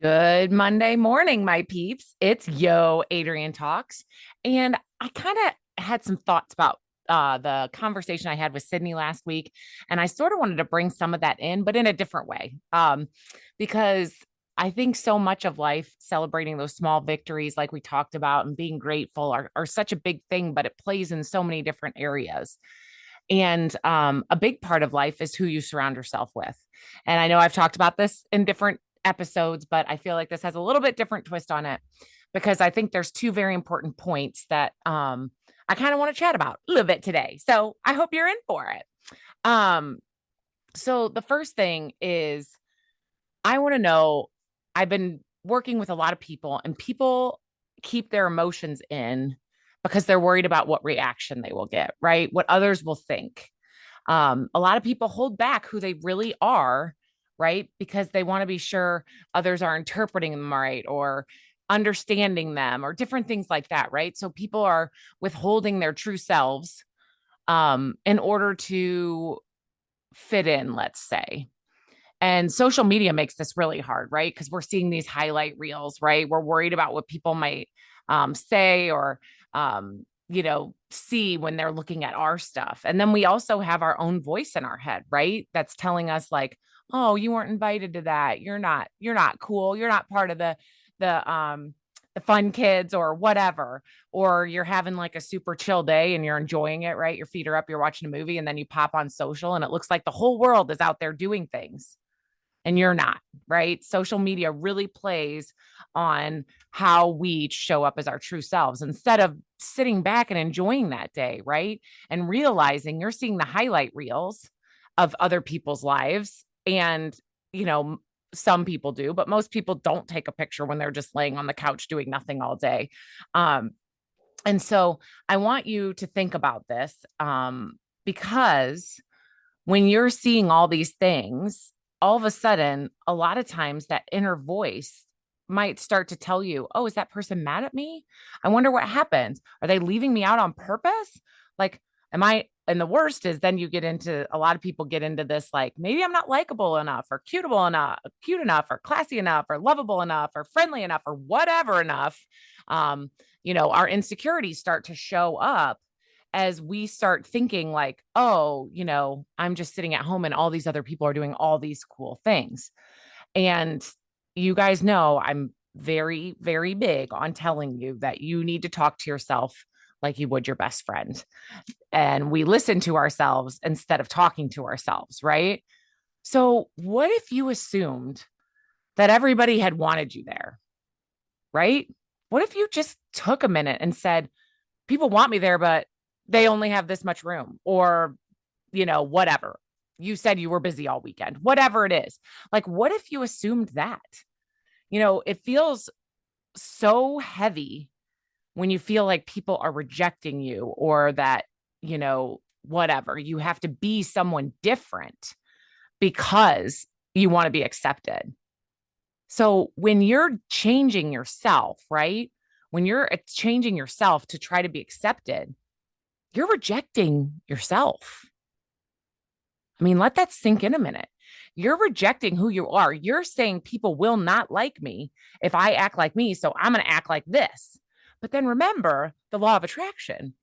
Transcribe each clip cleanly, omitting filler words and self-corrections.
Good Monday morning, my peeps. It's Adrienne Talks. And I kind of had some thoughts about the conversation I had with Sydney last week. And I sort of wanted to bring some of that in, but in a different way. Because I think so much of life, celebrating those small victories, like we talked about, and being grateful are such a big thing, but it plays in so many different areas. And a big part of life is who you surround yourself with. And I know I've talked about this in different episodes, but I feel like this has a little bit different twist on it because I think there's two very important points that I kind of want to chat about a little bit today. So I hope you're in for it. Um, so the first thing is I want to know I've been working with a lot of people, and people keep their emotions in because they're worried about what reaction they will get, right? What others will think. A lot of people hold back who they really are, right? Because they want to be sure others are interpreting them right or understanding them or different things like that, right? So people are withholding their true selves in order to fit in, let's say. And social media makes this really hard, right? Because we're seeing these highlight reels, right? We're worried about what people might say or, see when they're looking at our stuff. And then we also have our own voice in our head, right? That's telling us like, oh, you weren't invited to that. You're not cool. You're not part of the the fun kids or whatever. Or you're having like a super chill day and you're enjoying it, right? Your feet are up, you're watching a movie, and then you pop on social and it looks like the whole world is out there doing things and you're not, right? Social media really plays on how we show up as our true selves instead of sitting back and enjoying that day, right? And realizing you're seeing the highlight reels of other people's lives. And, you know, some people do, but most people don't take a picture when they're just laying on the couch doing nothing all day. Um, and so I want you to think about this because when you're seeing all these things, all of a sudden, a lot of times that inner voice might start to tell you, oh, is that person mad at me? I wonder what happened. Are they leaving me out on purpose? Like, am I? And the worst is then you get into a lot of people get into this like maybe I'm not likable enough or cute enough or classy enough or lovable enough or friendly enough or whatever enough. Um, our insecurities start to show up as we start thinking like, oh, I'm just sitting at home and all these other people are doing all these cool things. And you guys know I'm very, very big on telling you that you need to talk to yourself like you would your best friend. And we listen to ourselves instead of talking to ourselves, right? So, what if you assumed that everybody had wanted you there, right? What if you just took a minute and said, people want me there, but they only have this much room or, whatever. You said you were busy all weekend, whatever it is. Like, what if you assumed that? It feels so heavy when you feel like people are rejecting you or that, whatever, you have to be someone different because you want to be accepted. So when you're changing yourself, right? When you're changing yourself to try to be accepted, you're rejecting yourself. I mean, let that sink in a minute. You're rejecting who you are. You're saying people will not like me if I act like me. So I'm going to act like this. But then remember the law of attraction.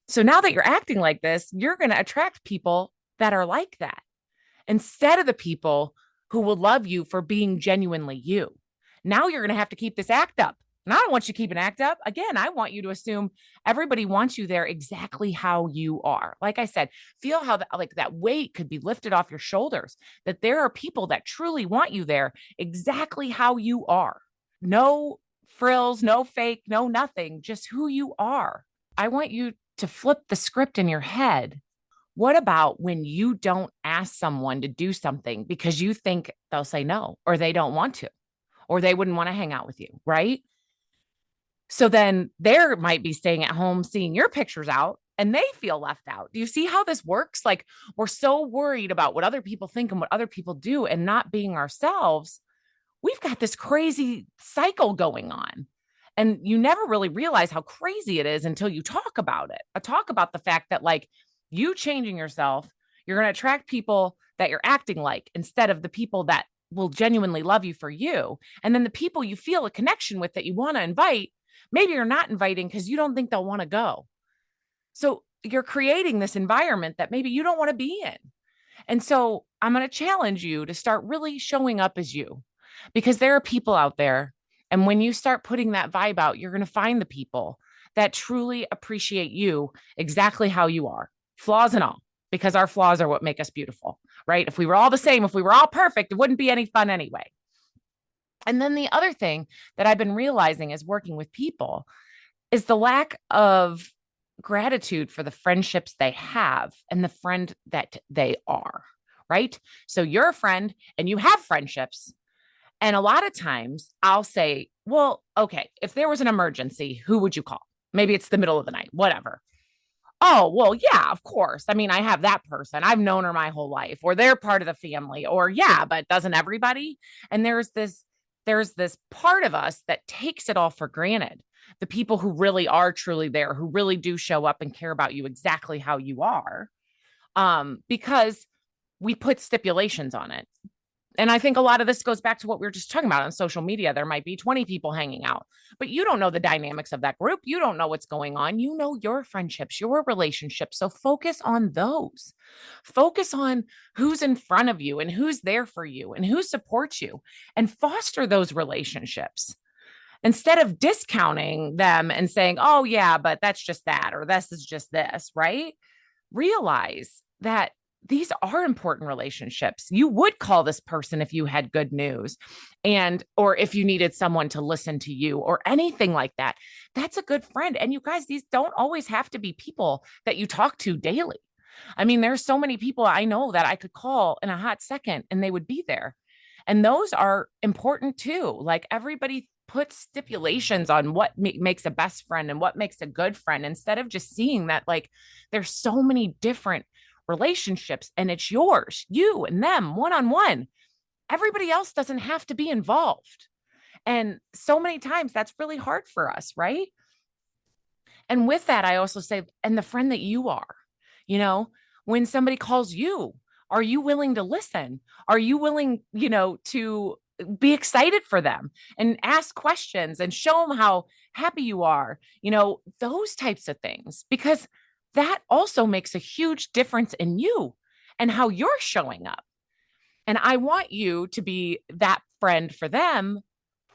So now that you're acting like this, you're going to attract people that are like that instead of the people who will love you for being genuinely you. Now you're going to have to keep this act up. And I don't want you to keep an act up. Again, I want you to assume everybody wants you there exactly how you are. Like I said, feel how like that weight could be lifted off your shoulders, that there are people that truly want you there exactly how you are. No frills, no fake, no nothing, just who you are. I want you to flip the script in your head. What about when you don't ask someone to do something because you think they'll say no, or they don't want to, or they wouldn't want to hang out with you, right? So then they might be staying at home seeing your pictures out and they feel left out. Do you see how this works? Like we're so worried about what other people think and what other people do and not being ourselves. We've got this crazy cycle going on. And you never really realize how crazy it is until you talk about it. I talk about the fact that like you changing yourself, you're going to attract people that you're acting like instead of the people that will genuinely love you for you. And then the people you feel a connection with that you want to invite, maybe you're not inviting because you don't think they'll want to go. So you're creating this environment that maybe you don't want to be in. And so I'm going to challenge you to start really showing up as you, because there are people out there. And when you start putting that vibe out, you're going to find the people that truly appreciate you exactly how you are, flaws and all, because our flaws are what make us beautiful, right? If we were all the same, if we were all perfect, it wouldn't be any fun anyway. And then the other thing that I've been realizing is working with people is the lack of gratitude for the friendships they have and the friend that they are, right? So you're a friend and you have friendships. And a lot of times I'll say, well, okay, if there was an emergency, who would you call? Maybe it's the middle of the night, whatever. Oh, well, yeah, of course. I mean, I have that person. I've known her my whole life, or they're part of the family, or yeah, but doesn't everybody? And there's this part of us that takes it all for granted. The people who really are truly there, who really do show up and care about you exactly how you are, because we put stipulations on it. And I think a lot of this goes back to what we were just talking about on social media. There might be 20 people hanging out, but you don't know the dynamics of that group. You don't know what's going on. You know your friendships, your relationships. So focus on those. Focus on who's in front of you and who's there for you and who supports you, and foster those relationships instead of discounting them and saying, oh, yeah, but that's just that, or this is just this, right? Realize that these are important relationships. You would call this person if you had good news, and or if you needed someone to listen to you or anything like that. That's a good friend. And you guys, these don't always have to be people that you talk to daily. I mean, there's so many people I know that I could call in a hot second and they would be there. And those are important too. Like everybody puts stipulations on what makes a best friend and what makes a good friend, instead of just seeing that like there's so many different relationships and it's yours, you and them, one on one. Everybody else doesn't have to be involved. And so many times that's really hard for us, right? And with that, I also say, and the friend that you are, you know, when somebody calls you, are you willing to listen? Are you willing, to be excited for them and ask questions and show them how happy you are, those types of things, because that also makes a huge difference in you and how you're showing up. And I want you to be that friend for them,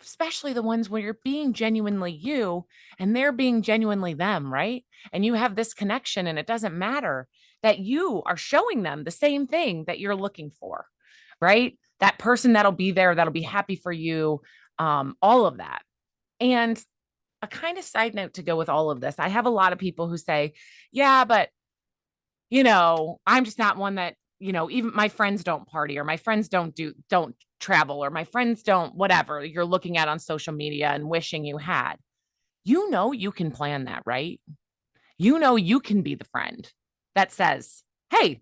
especially the ones where you're being genuinely you and they're being genuinely them, right? And you have this connection, and it doesn't matter that you are showing them the same thing that you're looking for, right? That person that'll be there, that'll be happy for you, all of that. And a kind of side note to go with all of this, I have a lot of people who say, yeah, but, I'm just not one that, even my friends don't party, or my friends don't travel, or my friends don't whatever you're looking at on social media and wishing you had. You can plan that, right? You can be the friend that says, hey,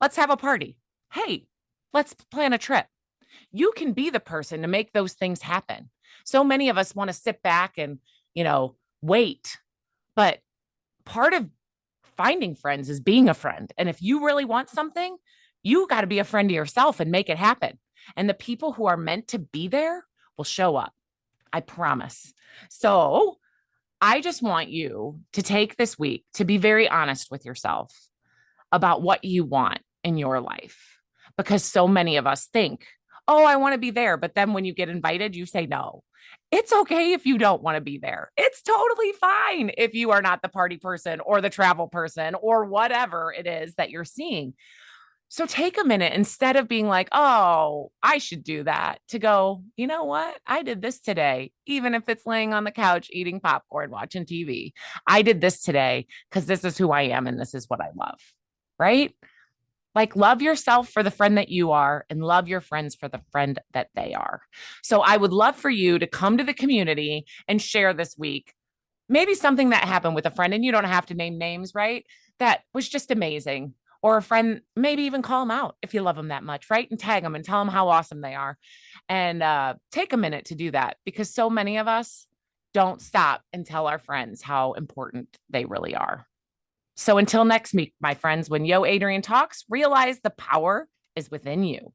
let's have a party. Hey, let's plan a trip. You can be the person to make those things happen. So many of us want to sit back and, wait. But part of finding friends is being a friend. And if you really want something, you got to be a friend to yourself and make it happen. And the people who are meant to be there will show up. I promise. So I just want you to take this week to be very honest with yourself about what you want in your life, because so many of us think, oh, I want to be there. But then when you get invited, you say no. It's okay if you don't want to be there. It's totally fine if you are not the party person or the travel person or whatever it is that you're seeing. So take a minute, instead of being like, oh, I should do that, to go, you know what? I did this today, even if it's laying on the couch, eating popcorn, watching TV. I did this today because this is who I am and this is what I love, right? Like, love yourself for the friend that you are and love your friends for the friend that they are. So I would love for you to come to the community and share this week, maybe something that happened with a friend, and you don't have to name names, right? That was just amazing. Or a friend, maybe even call them out if you love them that much, right? And tag them and tell them how awesome they are. And take a minute to do that, because so many of us don't stop and tell our friends how important they really are. So until next week, my friends, when Yo Adrienne talks, realize the power is within you.